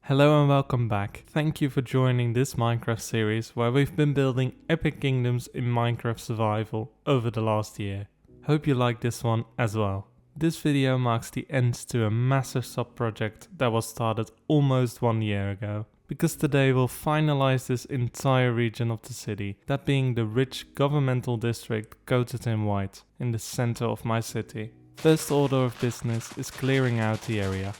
Hello and welcome back. Thank you for joining this Minecraft series where we've been building epic kingdoms in Minecraft survival over the last year. Hope you like this one as well. This video marks the end to a massive sub-project that was started almost 1 year ago. Because today we'll finalize this entire region of the city, that being the rich governmental district coated in white, in the center of my city. First order of business is clearing out the area.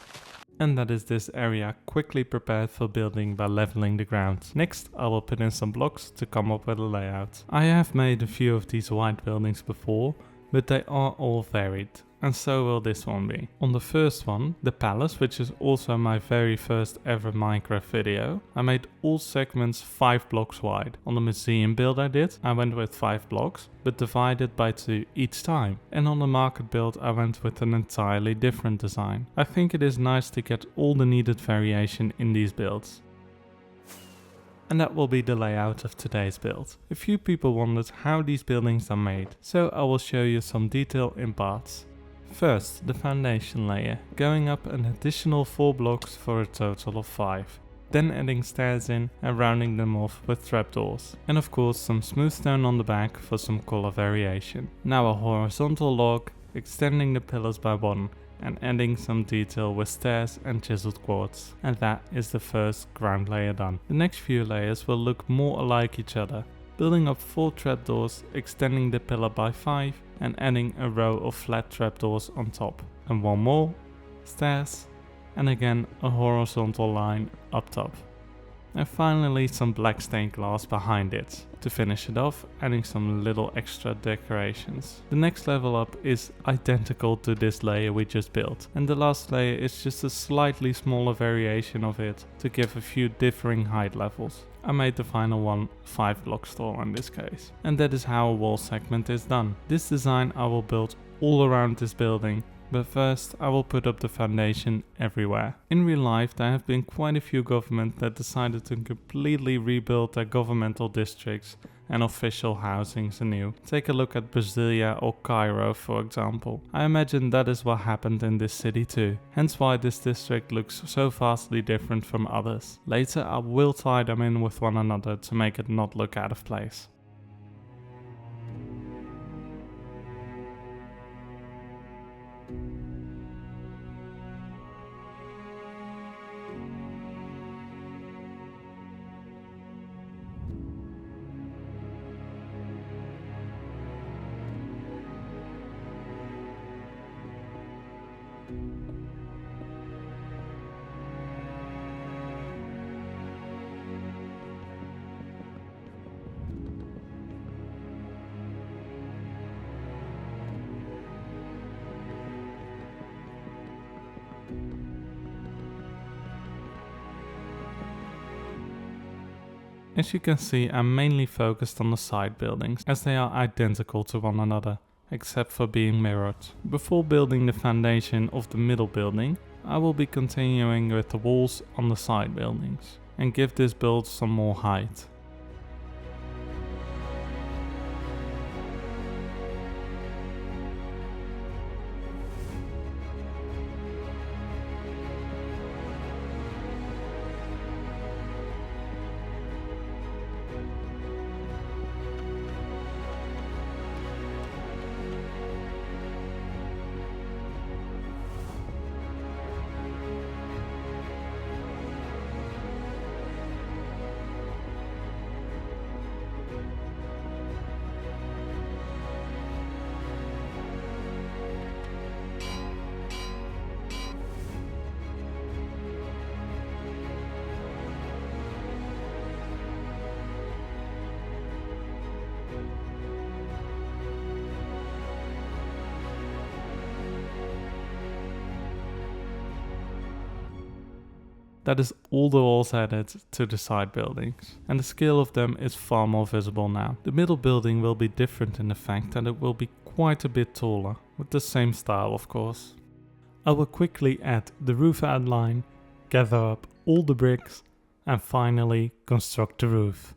And that is this area quickly prepared for building by leveling the ground. Next, I will put in some blocks to come up with a layout. I have made a few of these white buildings before, but they are all varied. And so will this one be. On the first one, the palace, which is also my very first ever Minecraft video, I made all segments 5 blocks wide. On the museum build I went with 5 blocks, but divided by 2 each time. And on the market build I went with an entirely different design. I think it is nice to get all the needed variation in these builds. And that will be the layout of today's build. A few people wondered how these buildings are made, so I will show you some detail in parts. First, the foundation layer, going up an additional 4 blocks for a total of 5. Then adding stairs in and rounding them off with trapdoors. And of course some smooth stone on the back for some color variation. Now a horizontal log, extending the pillars by 1 and adding some detail with stairs and chiseled quartz. And that is the first ground layer done. The next few layers will look more alike each other. Building up 4 trapdoors, extending the pillar by 5 and adding a row of flat trapdoors on top. And 1 more, stairs, and again a horizontal line up top. And finally some black stained glass behind it. To finish it off, adding some little extra decorations. The next level up is identical to this layer we just built. And the last layer is just a slightly smaller variation of it to give a few differing height levels. I made the final one 5 blocks tall in this case. And that is how a wall segment is done. This design I will build all around this building. But first I will put up the foundation everywhere. In real life there have been quite a few governments that decided to completely rebuild their governmental districts and official housings anew. Take a look at Brasilia or Cairo for example. I imagine that is what happened in this city too. Hence why this district looks so vastly different from others. Later I will tie them in with one another to make it not look out of place. As you can see, I'm mainly focused on the side buildings, as they are identical to one another, except for being mirrored. Before building the foundation of the middle building, I will be continuing with the walls on the side buildings, and give this build some more height. That is all the walls added to the side buildings, and the scale of them is far more visible now. The middle building will be different in the fact that it will be quite a bit taller, with the same style of course. I will quickly add the roof outline, gather up all the bricks, and finally construct the roof.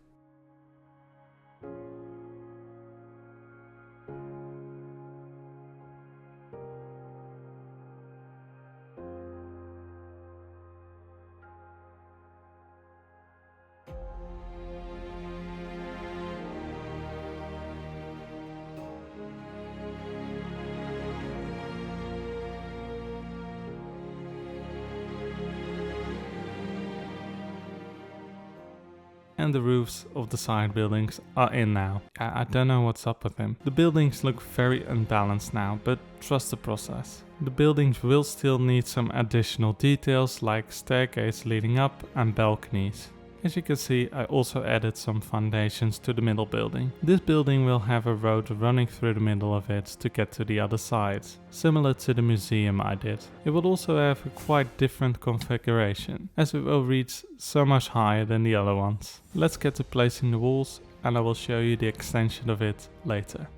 and the roofs of the side buildings are in now. I don't know what's up with them. The buildings look very unbalanced now, but trust the process. The buildings will still need some additional details like staircase leading up and balconies. As you can see, I also added some foundations to the middle building. This building will have a road running through the middle of it to get to the other sides, similar to the museum I did. It will also have a quite different configuration, as it will reach so much higher than the other ones. Let's get to placing the walls, and I will show you the extension of it later.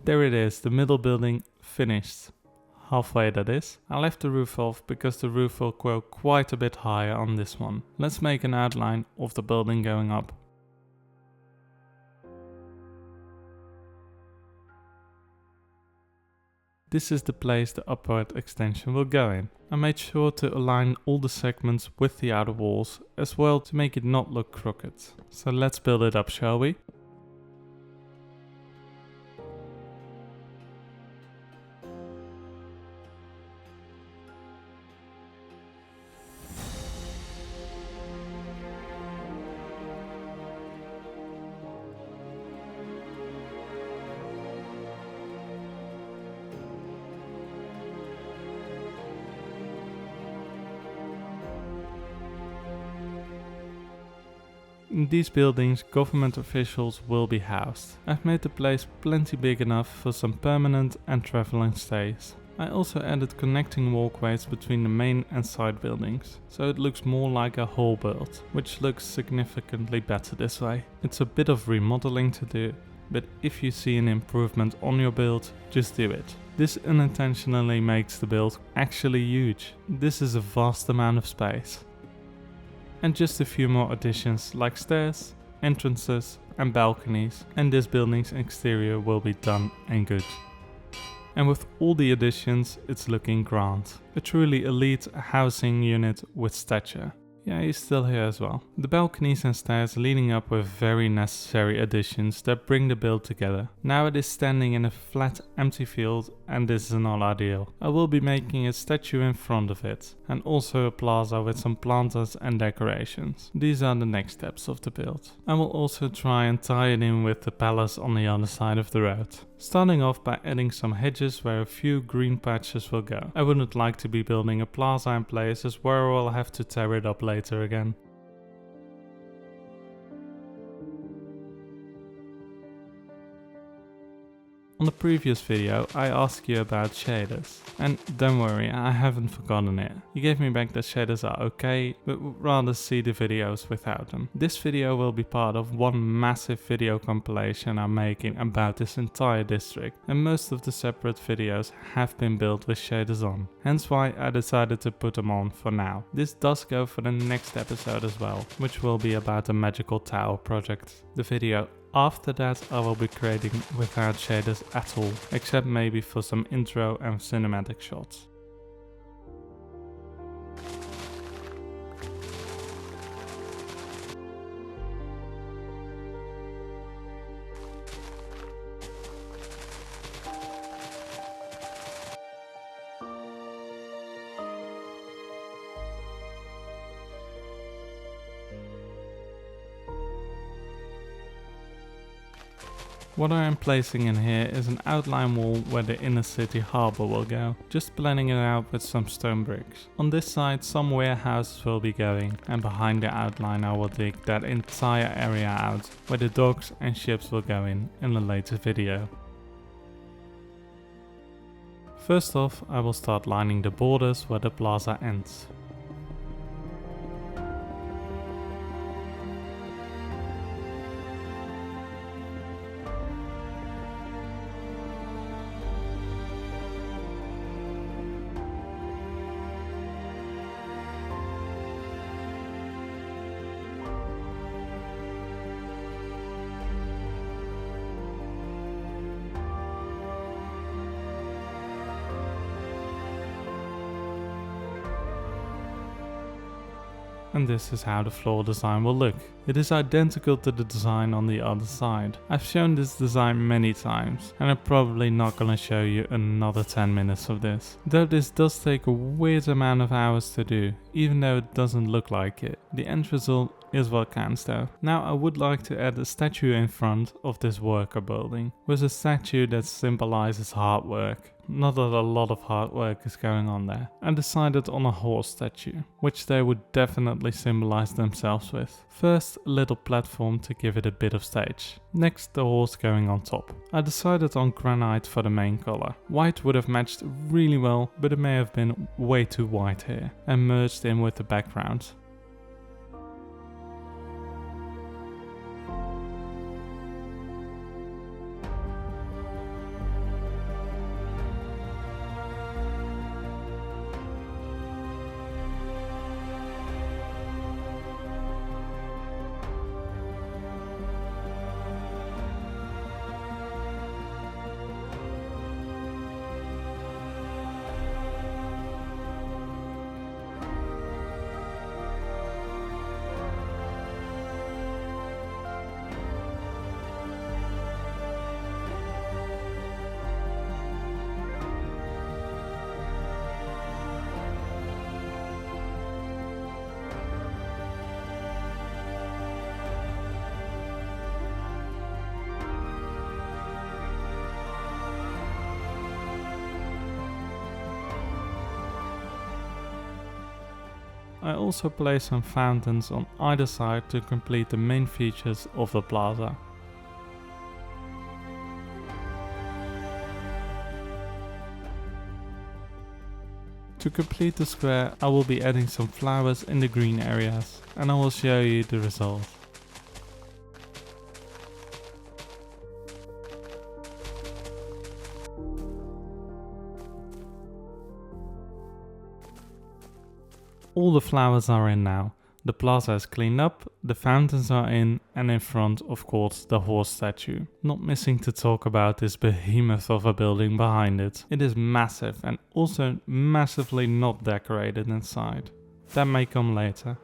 There it is, the middle building finished. Halfway that is. I left the roof off because the roof will go quite a bit higher on this one. Let's make an outline of the building going up. This is the place the upward extension will go in. I made sure to align all the segments with the outer walls as well to make it not look crooked. So let's build it up, shall we? In these buildings, government officials will be housed. I've made the place plenty big enough for some permanent and traveling stays. I also added connecting walkways between the main and side buildings, so it looks more like a whole build, which looks significantly better this way. It's a bit of remodeling to do, but if you see an improvement on your build, just do it. This unintentionally makes the build actually huge. This is a vast amount of space. And just a few more additions like stairs, entrances and balconies, and this building's exterior will be done and good. And with all the additions, it's looking grand. A truly elite housing unit with stature. Yeah, he's still here as well. The balconies and stairs leading up were very necessary additions that bring the build together. Now it is standing in a flat, empty field, and this is not ideal. I will be making a statue in front of it, and also a plaza with some planters and decorations. These are the next steps of the build. I will also try and tie it in with the palace on the other side of the road. Starting off by adding some hedges where a few green patches will go. I wouldn't like to be building a plaza in places where I will have to tear it up later again. On the previous video I asked you about shaders, and don't worry, I haven't forgotten it. You gave me back that shaders are okay, but would rather see the videos without them. This video will be part of one massive video compilation I'm making about this entire district, and most of the separate videos have been built with shaders on, hence why I decided to put them on for now. This does go for the next episode as well, which will be about the magical tower project. The video after that I will be creating without shaders at all, except maybe for some intro and cinematic shots. What I am placing in here is an outline wall where the inner city harbour will go, just blending it out with some stone bricks. On this side some warehouses will be going, and behind the outline I will dig that entire area out where the docks and ships will go in a later video. First off I will start lining the borders where the plaza ends. And this is how the floor design will look. It is identical to the design on the other side. I've shown this design many times, and I'm probably not gonna show you another 10 minutes of this. Though this does take a weird amount of hours to do, even though it doesn't look like it. The end result is what counts though. Now I would like to add a statue in front of this worker building, with a statue that symbolizes hard work. Not that a lot of hard work is going on there. I decided on a horse statue, which they would definitely symbolize themselves with. First, a little platform to give it a bit of stage. Next, the horse going on top. I decided on granite for the main color. White would have matched really well, but it may have been way too white here and merged in with the background. I also placed some fountains on either side to complete the main features of the plaza. To complete the square, I will be adding some flowers in the green areas, and I will show you the result. All the flowers are in now, the plaza is cleaned up, the fountains are in, and in front, of course, the horse statue. Not missing to talk about this behemoth of a building behind it. It is massive and also massively not decorated inside. That may come later.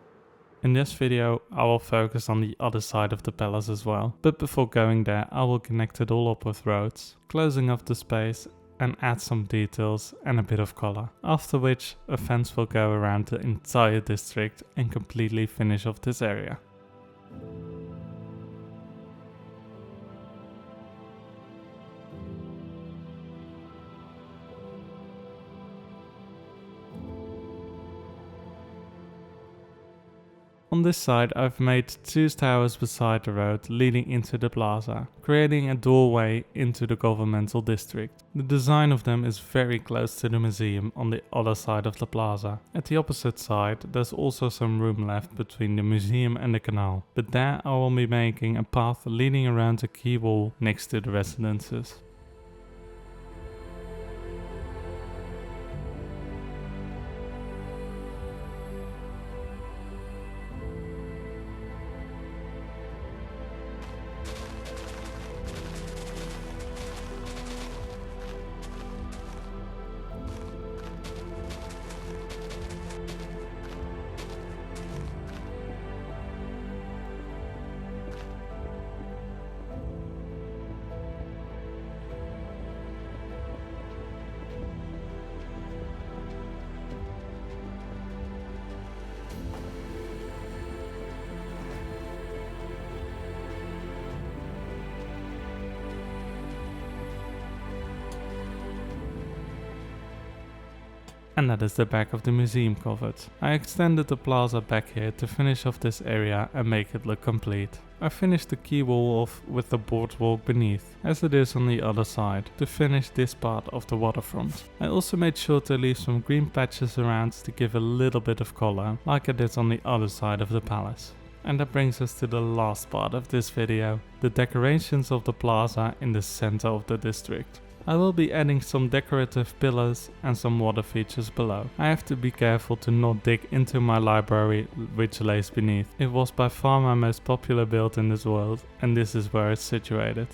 In this video, I will focus on the other side of the palace as well, but before going there, I will connect it all up with roads, closing off the space and add some details and a bit of color. After which, a fence will go around the entire district and completely finish off this area. On this side, I've made two towers beside the road leading into the plaza, creating a doorway into the governmental district. The design of them is very close to the museum on the other side of the plaza. At the opposite side, there's also some room left between the museum and the canal, but there I will be making a path leading around the quay wall next to the residences. And that is the back of the museum covered. I extended the plaza back here to finish off this area and make it look complete. I finished the quay wall off with the boardwalk beneath, as it is on the other side, to finish this part of the waterfront. I also made sure to leave some green patches around to give a little bit of color, like I did on the other side of the palace. And that brings us to the last part of this video, the decorations of the plaza in the center of the district. I will be adding some decorative pillars and some water features below. I have to be careful to not dig into my library which lays beneath. It was by far my most popular build in this world, and this is where it's situated.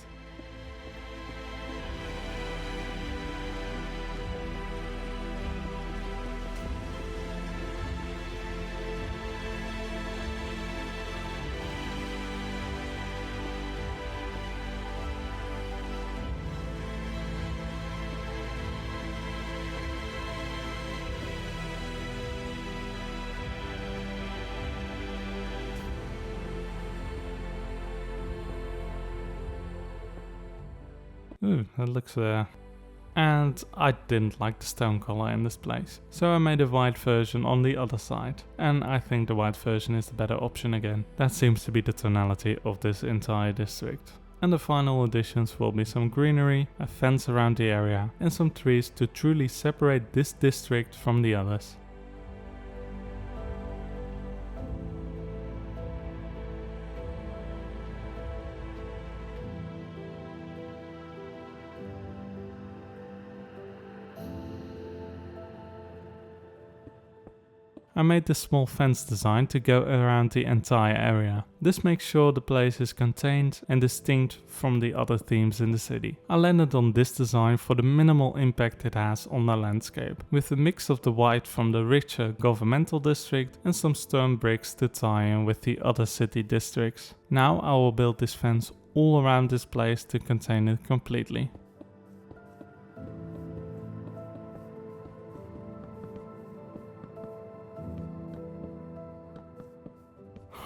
Ooh, that looks and I didn't like the stone color in this place, so I made a white version on the other side, and I think the white version is the better option again. That seems to be the tonality of this entire district. And the final additions will be some greenery, a fence around the area, and some trees to truly separate this district from the others. I made this small fence design to go around the entire area. This makes sure the place is contained and distinct from the other themes in the city. I landed on this design for the minimal impact it has on the landscape, with a mix of the white from the richer governmental district and some stone bricks to tie in with the other city districts. Now I will build this fence all around this place to contain it completely.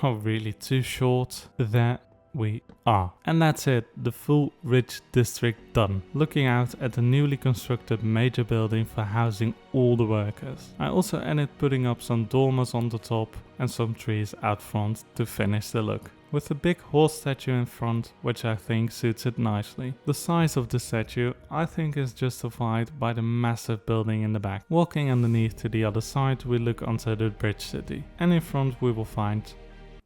Oh, really too short? There we are. And that's it, the full rich district done. Looking out at the newly constructed major building for housing all the workers. I also ended putting up some dormers on the top and some trees out front to finish the look. With a big horse statue in front, which I think suits it nicely. The size of the statue I think is justified by the massive building in the back. Walking underneath to the other side we look onto the bridge city, and in front we will find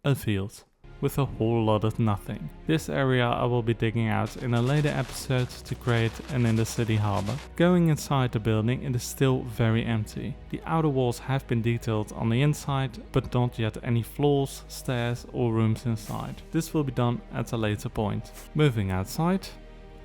a field with a whole lot of nothing. This area I will be digging out in a later episode to create an inner city harbor. Going inside the building, it is still very empty. The outer walls have been detailed on the inside, but not yet any floors, stairs or rooms inside. This will be done at a later point. Moving outside,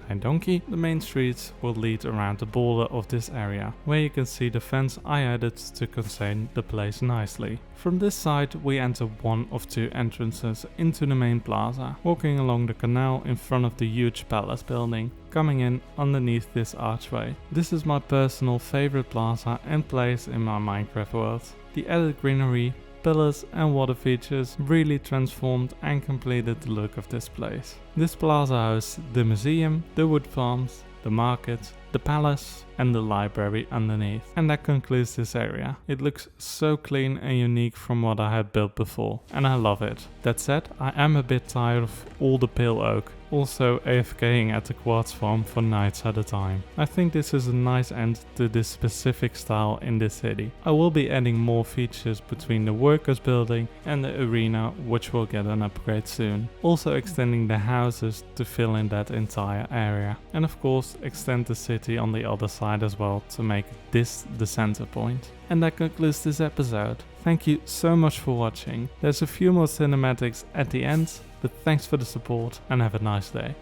and donkey, the main streets will lead around the border of this area, where you can see the fence I added to contain the place nicely. From this side we enter one of two entrances into the main plaza, walking along the canal in front of the huge palace building, coming in underneath this archway. This is my personal favorite plaza and place in my Minecraft world. The added greenery, pillars and water features really transformed and completed the look of this place. This plaza hosts the museum, the wood farms, the market, the palace and the library underneath. And that concludes this area. It looks so clean and unique from what I had built before, and I love it. That said, I am a bit tired of all the pale oak, also AFKing at the quartz farm for nights at a time. I think this is a nice end to this specific style in this city. I will be adding more features between the workers building and the arena, which will get an upgrade soon. Also extending the houses to fill in that entire area. And of course extend the city on the other side as well to make this the center point. And that concludes this episode. Thank you so much for watching. There's a few more cinematics at the end, but thanks for the support and have a nice day.